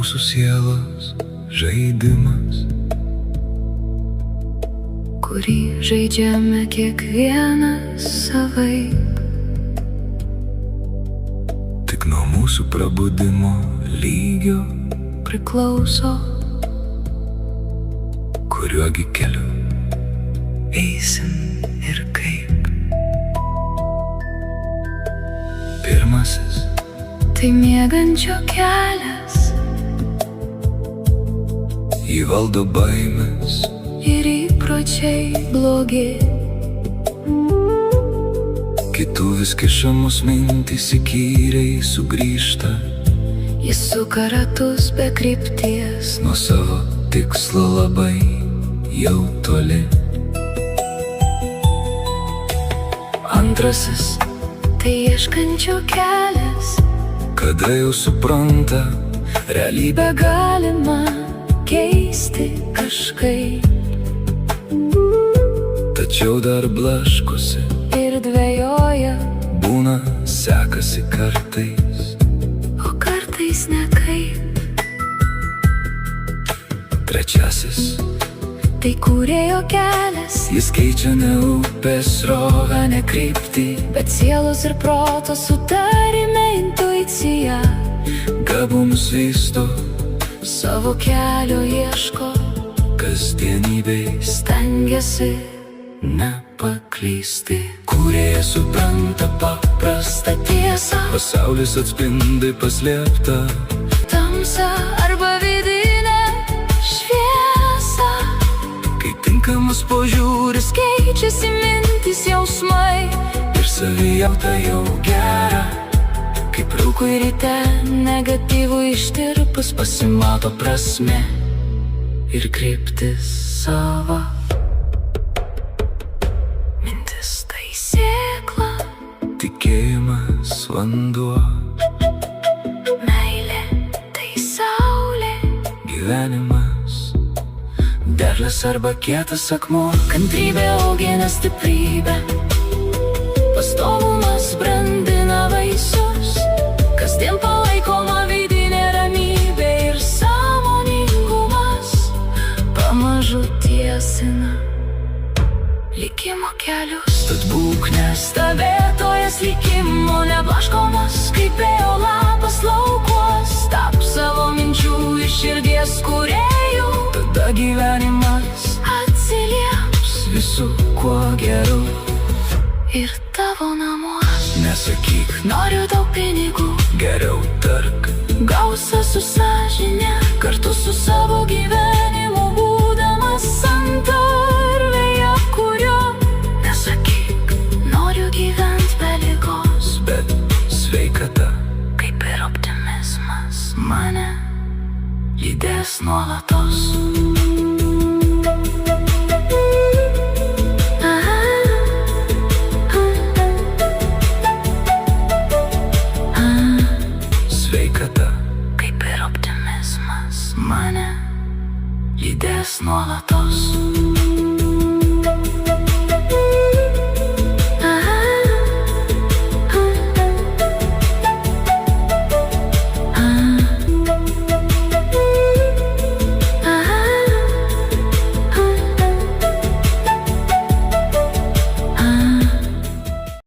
mūsų sielos žaidimas, kurį žaidžiame kiekvienas savaip. Tik nuo mūsų prabudimo lygio Priklauso, kuriuogi keliu eisim ir kaip. Pirmasis tai miegančio kelias jį valdo baimės ir įpročiai blogi. Kitų vis kišamos mintys įkyriai sugrįžta Jis suka ratus be krypties, nuo savo tikslo labai jau toli. Antrasis tai ieškančio kelias, kada jau supranta realybę, galima keisti kažkaip. tačiau dar blaškosi, Ir dvejoja, būna sekasi kartais. o kartais nekaip. Trečiasis Tai kūrėjo kelias, jis keičia ne upės srovę, ne kryptį, bet sielos ir proto sutarime intuicija. gabumus vysto Savo kelio ieško, kasdienybei, stengiasi nepaklysti. Kūrėjas supranta paprastą tiesą, pasaulis atspindi paslėptą, tamsą arba vidinę šviesą. kai tinkamas požiūris Keičiasi mintis, jausmai, ir savijauta jau gera. kaip rūkui ryte negatyvų ištirpus Pasimato prasmė ir kryptis sava. mintis tai sėkla, Tikėjimas vanduo, meilė tai saulė, gyvenimas derlius arba kietas akmuo. kantrybė augina stiprybę, pastovumas brandina vaisius, kasdien palaikoma vidinė ramybė ir sąmoningumas pamažu tiesina likimo kelius. Tad būk Stovėtojas likimo neblaškomas, kaip vėjo lapas laukuos, tap savo minčių ir širdies kūrėjų. tada gyvenimas Atsilieps visų kuo geru. ir tavo namuos. Nesakyk, Noriu daug pinigų, geriau tark, gausą su sąžinė, kartu su savo gyvenimu būdamas santarvėje, kurio nesakyk. Noriu gyvent be ligos, bet sveikata kaip ir optimizmas mane lydės nuolatos. sveikata Kaip ir optimizmas mane lydės nuolatos.